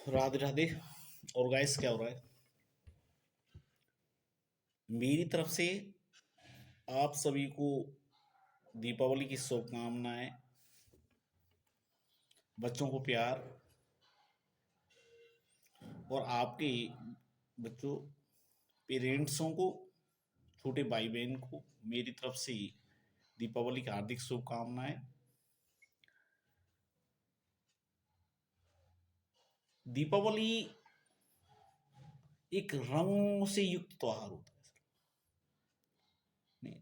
राधे राधे। और गाइस क्या हो रहा है? मेरी तरफ से आप सभी को दीपावली की शुभकामनाएं। बच्चों को प्यार और आपके बच्चों पेरेंट्सों को, छोटे भाई बहन को मेरी तरफ से दीपावली की हार्दिक शुभकामनाएं। दीपावली एक रंगों से युक्त त्योहार होता है सर। नहीं,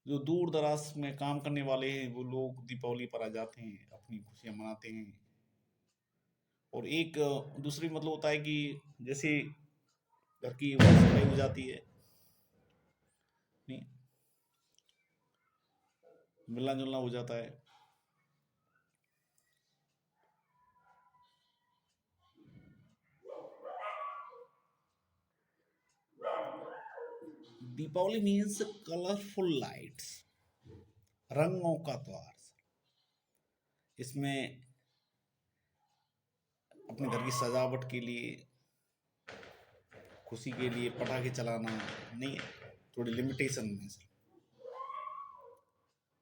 जो दूर दराज में काम करने वाले हैं वो लोग दीपावली पर आ जाते हैं, अपनी खुशियां मनाते हैं। और एक दूसरी मतलब होता है कि जैसे घर की सफाई हो जाती है। नहीं, मिलना जुलना हो जाता है। दीपावली मीन्स कलरफुल लाइट्स, रंगों का त्योहार। इसमें अपने घर की सजावट के लिए, खुशी के लिए पटाखे चलाना नहीं है, थोड़ी लिमिटेशन में सर।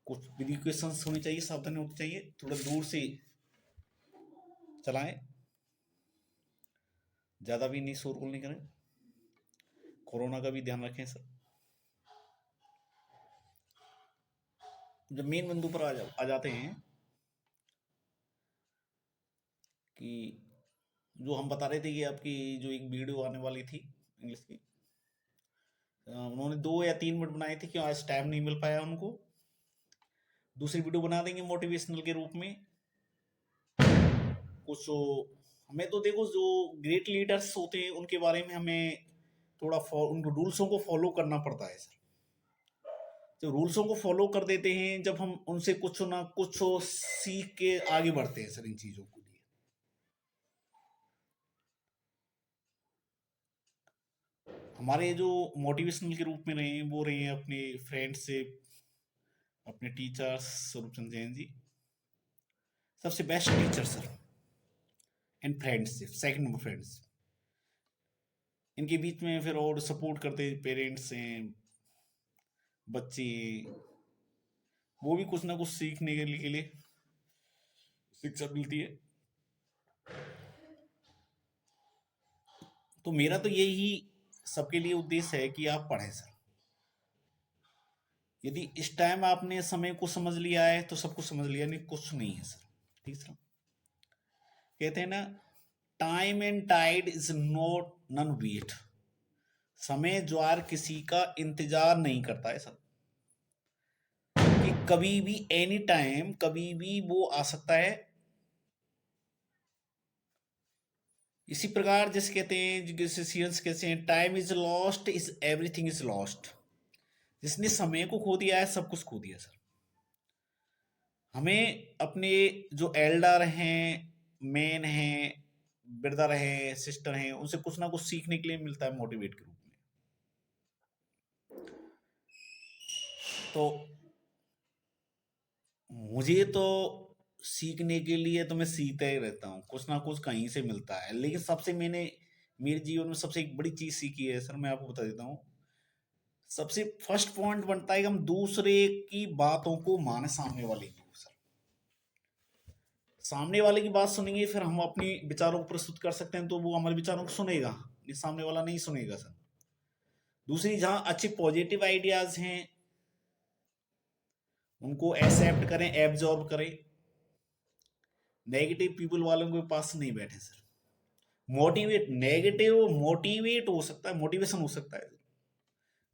कुछ प्रिकॉशंस होनी चाहिए, सावधानी होनी चाहिए, थोड़ा दूर से चलाएं, ज़्यादा भी नहीं शोरगुल नहीं करें। कोरोना का भी ध्यान रखें सर। जब मेन बिंदु पर आ जाते हैं कि जो हम बता रहे थे कि आपकी जो एक वीडियो आने वाली थी इंग्लिश की, उन्होंने 2 या 3 मिनट बनाए थे, क्यों आज टाइम नहीं मिल पाया उनको। दूसरी वीडियो बना देंगे मोटिवेशनल के रूप में। कुछ हमें तो देखो, जो ग्रेट लीडर्स होते हैं उनके बारे में हमें थोड़ा उन रूल्सों को फॉलो करना पड़ता है सर। तो रूल्सों को फॉलो कर देते हैं जब हम उनसे कुछ ना कुछ सीख के आगे बढ़ते हैं सर इन चीज़ों के लिए। हमारे जो मोटिवेशनल के रूप में रहे हैं वो रहे हैं अपने फ्रेंड से, अपने टीचर्स स्वरूप चंद जैन जी, सबसे best teacher sir. And friends, second number friends. इनके बीच में फिर और सपोर्ट करते पेरेंट्स हैं, बच्चे, वो भी कुछ ना कुछ सीखने के लिए शिक्षा मिलती है। तो मेरा तो यही सबके लिए उद्देश्य है कि आप पढ़ें सर। यदि इस टाइम आपने समय को समझ लिया है तो सब कुछ समझ लिया, नहीं कुछ नहीं है सर। ठीक सर। कहते हैं ना, time and tide is not none wait. समय ज्वार किसी का इंतजार नहीं करता है सर, कि कभी भी एनी टाइम कभी भी वो आ सकता है। इसी प्रकार जैसे कहते हैं, जैसे सीरियल्स कहते हैं, time is lost is everything is lost. जिसने समय को खो दिया है सब कुछ खो दिया सर। हमें अपने जो एल्डर हैं, मेन हैं, ब्रदर हैं, सिस्टर हैं, उनसे कुछ ना कुछ सीखने के लिए मिलता है मोटिवेट के रूप में। तो मुझे तो सीखने के लिए तो मैं सीखता ही रहता हूँ, कुछ ना कुछ कहीं से मिलता है। लेकिन सबसे मैंने मेरे जीवन में सबसे एक बड़ी चीज सीखी है सर, मैं आपको बता देता हूँ। सबसे फर्स्ट पॉइंट बनता है कि हम दूसरे की बातों को माने, सामने वाले की सर। सामने वाले की बात सुनेंगे फिर हम अपनी विचारों को प्रस्तुत कर सकते हैं, तो वो हमारे विचारों को सुनेगा, ये सामने वाला नहीं सुनेगा सर। दूसरी, जहां अच्छे पॉजिटिव आइडियाज हैं उनको एक्सेप्ट करें, एब्जॉर्ब करें। नेगेटिव पीपल वालों के पास नहीं बैठे सर। मोटिवेट, नेगेटिव मोटिवेट हो सकता है, मोटिवेशन हो सकता है,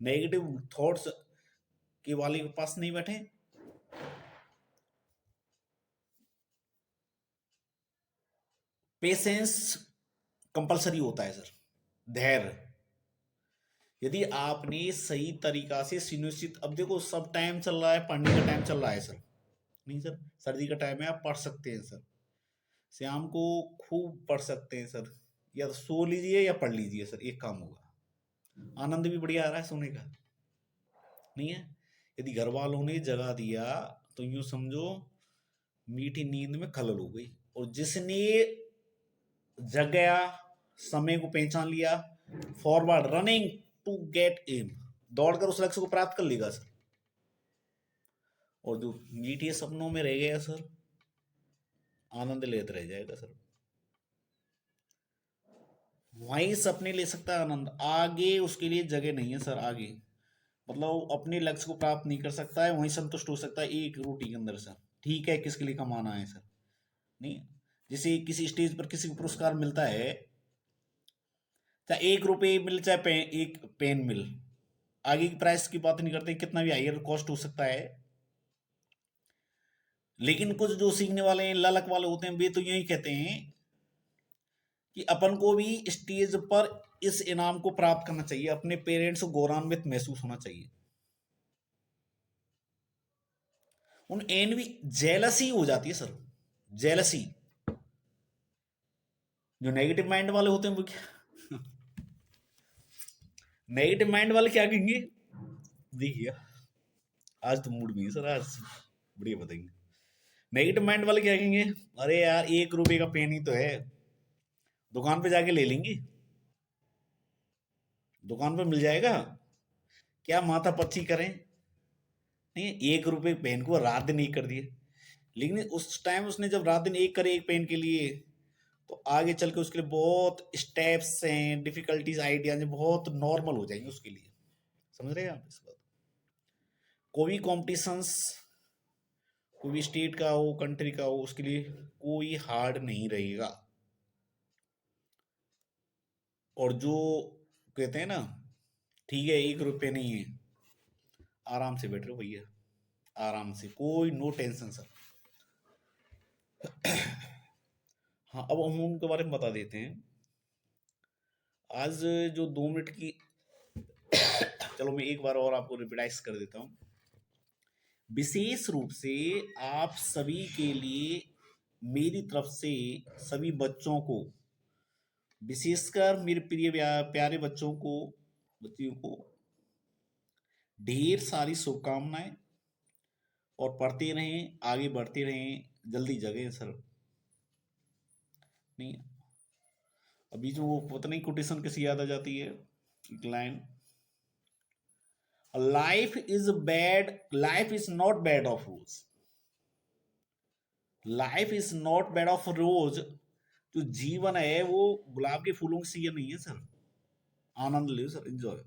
नेगेटिव थॉट्स के वाले के पास नहीं बैठे। पेशेंस कंपलसरी होता है सर, धैर्य। यदि आपने सही तरीका से सुनिश्चित, अब देखो सब टाइम चल रहा है, पढ़ने का टाइम चल रहा है सर। नहीं सर, सर्दी का टाइम है, आप पढ़ सकते हैं सर। शाम को खूब पढ़ सकते हैं सर, या तो सो लीजिए या पढ़ लीजिए सर, एक काम होगा। आनंद भी बढ़िया आ रहा है सोने का, नहीं है? यदि घर वालों ने जगा दिया तो यूं समझो मीठी नींद में खलल हो गई। और जिसने जग गया, समय को पहचान लिया, forward running to get aim, दौड़कर उस लक्ष्य को प्राप्त कर लेगा सर। और जो मीठे सपनों में रह गया सर, आनंद लेते रह जाएगा सर। वहीं सपने ले सकता है आनंद, आगे उसके लिए जगह नहीं है सर। आगे मतलब अपने लक्ष्य को प्राप्त नहीं कर सकता है, वहीं संतुष्ट हो सकता है एक रोटी के अंदर सर। ठीक है, किसके लिए कमाना है सर, नहीं। जैसे किसी स्टेज पर किसी को पुरस्कार मिलता है, चाहे 1 रुपये मिल चाहे एक पेन मिल, आगे की प्राइस की बात नहीं करते, कितना भी हायर कॉस्ट हो सकता है। लेकिन कुछ जो सीखने वाले हैं, ललक वाले होते हैं, वे तो यही कहते हैं कि अपन को भी स्टेज पर इस इनाम को प्राप्त करना चाहिए, अपने पेरेंट्स को गौरवान्वित महसूस होना चाहिए। उन एन भी जेलसी हो जाती है सर, जेलसी। जो नेगेटिव माइंड वाले होते हैं वो क्या, नेगेटिव माइंड वाले क्या कहेंगे, देखिए आज तो मूड में है सर, आज बढ़िया बताएंगे। नेगेटिव माइंड वाले क्या कहेंगे, अरे यार 1 रुपए का पेन ही तो है, दुकान पे जाके ले लेंगे, दुकान पे मिल जाएगा, क्या माथा पच्ची करें। नहीं, 1 रुपए पेन को रात दिन एक कर दिए। लेकिन उस टाइम उसने जब रात दिन एक करे एक पेन के लिए, तो आगे चल के उसके लिए बहुत स्टेप्स हैं, डिफिकल्टीज, आइडियाज बहुत नॉर्मल हो जाएंगे उसके लिए। समझ रहे हैं आप इस बात। कोई कॉम्पिटिशंस, कोई भी स्टेट का हो, कंट्री का हो, उसके लिए कोई हार्ड नहीं रहेगा। और जो कहते हैं ना, ठीक है 1 रुपये नहीं है, आराम से बैठ रहे हो भैया, आराम से, कोई नो टेंशन सर। हाँ, अब हम उनके बारे में बता देते हैं। आज जो 2 मिनट की, चलो मैं एक बार और आपको रिपीटाइज कर देता हूँ। विशेष रूप से आप सभी के लिए मेरी तरफ से सभी बच्चों को, विशेषकर मेरे प्रिय प्यारे बच्चों को, बच्चियों को ढेर सारी शुभकामनाएं। और पढ़ते रहें, आगे बढ़ते रहें, जल्दी जगें सर। नहीं, अभी जो वो पता नहीं कोटेशन कैसी याद आ जाती है, एक line, life is bad, life is not bad of rose, life is not bad of रोज। जो जीवन है वो गुलाब के फूलों की सीजन नहीं है सर। आनंद लो सर, एंजॉय।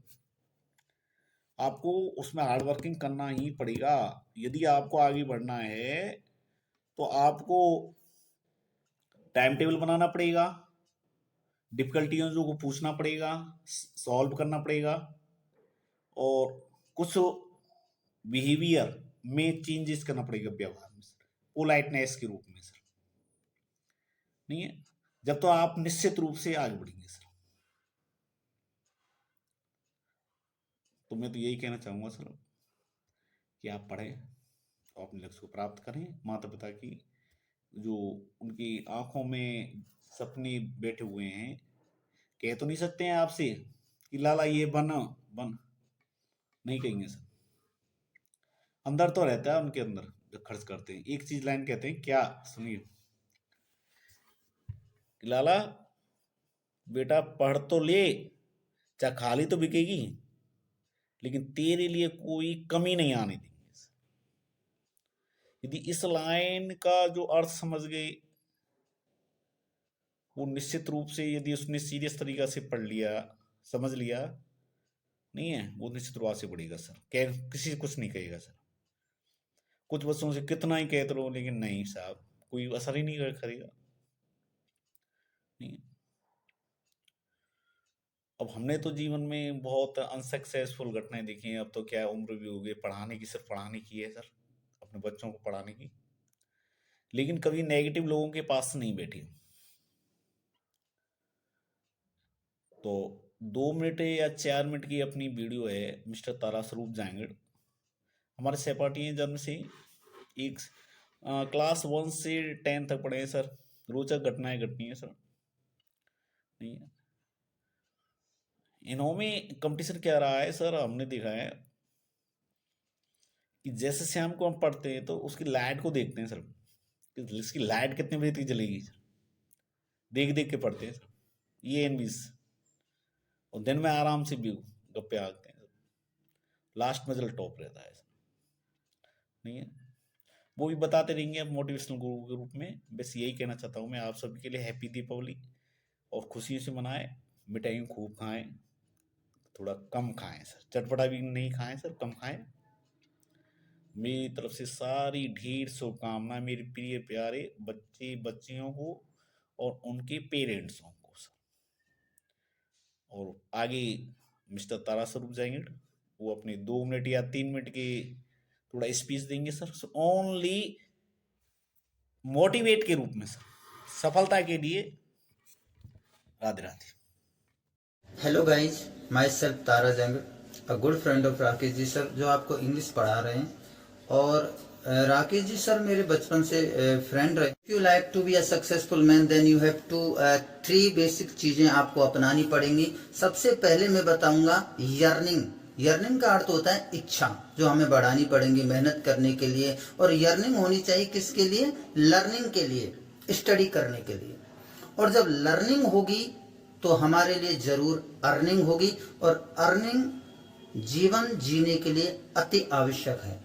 आपको उसमें हार्ड वर्किंग करना ही पड़ेगा। यदि आपको आगे बढ़ना है तो आपको टाइम टेबल बनाना पड़ेगा, डिफिकल्टियों को पूछना पड़ेगा, सॉल्व करना पड़ेगा, और कुछ बिहेवियर में चेंजेस करना पड़ेगा व्यवहार में सर, पोलाइटनेस के रूप में सर। नहीं है, जब तो आप निश्चित रूप से आगे बढ़ेंगे सर। तो मैं तो यही कहना चाहूंगा सर कि आप पढ़ें और अपने लक्ष्य को प्राप्त करें। माता पिता की जो उनकी आंखों में सपने बैठे हुए हैं, कह तो नहीं सकते हैं आपसे कि लाला ये बन बन, नहीं कहेंगे सर। अंदर तो रहता है उनके अंदर, जब खर्च करते हैं एक चीज लाइन कहते हैं क्या, सुनिए, कि लाला बेटा पढ़ तो ले, चाहे खाली तो बिकेगी, लेकिन तेरे लिए कोई कमी नहीं आने देंगे। यदि इस लाइन का जो अर्थ समझ गए, वो निश्चित रूप से यदि उसने सीरियस तरीका से पढ़ लिया, समझ लिया, नहीं है, वो निश्चित रूप से पढ़ेगा सर। कह किसी से कुछ नहीं कहेगा सर। कुछ बच्चों से कितना ही कहते रहो, लेकिन नहीं साहब, कोई असर ही नहीं करेगा। नहीं। अब हमने तो जीवन में बहुत अनसक्सेसफुल घटनाएं देखी हैं। अब तो क्या उम्र भी हो गई पढ़ाने की, सिर्फ पढ़ाने की है सर, अपने बच्चों को पढ़ाने की। लेकिन कभी नेगेटिव लोगों के पास नहीं बैठी। तो 2 मिनट या 4 मिनट की अपनी वीडियो है, मिस्टर तारा स्वरूप जाएंगे, हमारे सहपाठी हैं जन्म से, एक क्लास 1 से 10 तक पढ़े हैं सर। रोचक घटनाएं घटनी है सर। नहीं है, इनों में कंपटीशन क्या रहा है सर, हमने देखा है कि जैसे शाम को हम पढ़ते हैं तो उसकी लाइट को देखते हैं सर, कि इसकी लाइट कितने बजे तक जलेगी सर। देख देख के पढ़ते हैं सर, ये एनवीज, और दिन में आराम से भी गप्पे आते हैं, लास्ट में रिजल्ट टॉप रहता है सर, नहीं है। वो भी बताते रहेंगे अब मोटिवेशनल गुरु के रूप में। बस यही कहना चाहता हूँ मैं आप सभी के लिए, हैप्पी दीपावली, और खुशियों से मनाएं, मिठाइयों खूब खाएं, थोड़ा कम खाएं सर, चटपटा भी नहीं खाएं सर, कम खाएं। मेरी तरफ से सारी ढेर शुभकामनाएं मेरे प्रिय प्यारे बच्चे बच्चियों को और उनके पेरेंट्सों को सर। और आगे मिस्टर तारा स्वरूप जाएंगे, वो अपने 2 मिनट या 3 मिनट के थोड़ा स्पीच देंगे सर, ओनली मोटिवेट के रूप में सर, सफलता के लिए। Radhe Radhe. Hello guys, myself Tara Jung, a good friend of Rakesh ji sir, जो आपको इंग्लिश पढ़ा रहे हैं। और राकेश जी सर मेरे बचपन से फ्रेंड रहे। If you like to be a successful man then you have to 3 basic चीजें आपको अपनानी पड़ेंगी। सबसे पहले मैं बताऊंगा यर्निंग। यर्निंग का अर्थ होता है इच्छा, जो हमें बढ़ानी पड़ेंगी मेहनत करने के लिए। और यर्निंग होनी चाहिए किसके लिए? लर्निंग के लिए, स्टडी करने के लिए। और जब लर्निंग होगी तो हमारे लिए जरूर अर्निंग होगी, और अर्निंग जीवन जीने के लिए अति आवश्यक है।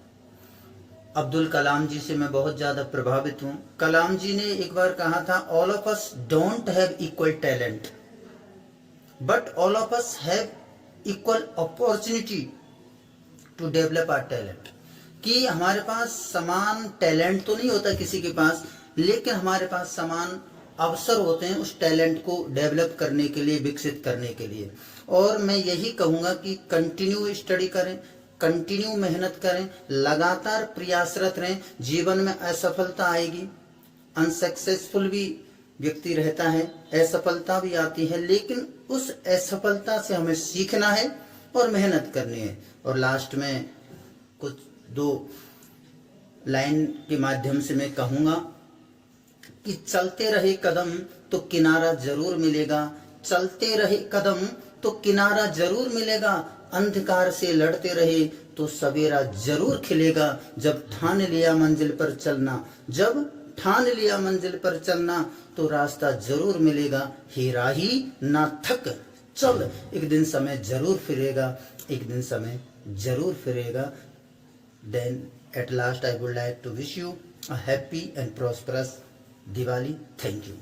अब्दुल कलाम जी से मैं बहुत ज्यादा प्रभावित हूं। कलाम जी ने एक बार कहा था, all of us don't have equal talent, but all of us have equal opportunity to develop our talent. कि हमारे पास समान टैलेंट तो नहीं होता किसी के पास, लेकिन हमारे पास समान अवसर होते हैं उस टैलेंट को डेवलप करने के लिए, विकसित करने के लिए। और मैं यही कहूंगा कि कंटिन्यू स्टडी करें, कंटिन्यू मेहनत करें, लगातार प्रयासरत रहें। जीवन में असफलता आएगी, अनसक्सेसफुल भी व्यक्ति रहता है, असफलता भी आती है, लेकिन उस असफलता से हमें सीखना है और मेहनत करनी है। और लास्ट में कुछ 2 लाइन के माध्यम से मैं कहूंगा कि चलते रहे कदम तो किनारा जरूर मिलेगा, चलते रहे कदम तो किनारा जरूर मिलेगा, अंधकार से लड़ते रहे तो सवेरा जरूर खिलेगा। जब ठान लिया मंजिल पर चलना, जब ठान लिया मंजिल पर चलना, तो रास्ता जरूर मिलेगा। हे राही ना थक चल, एक दिन समय जरूर फिरेगा, एक दिन समय जरूर फिरेगा। Then at last I would like to wish you a happy and prosperous Diwali. Thank you.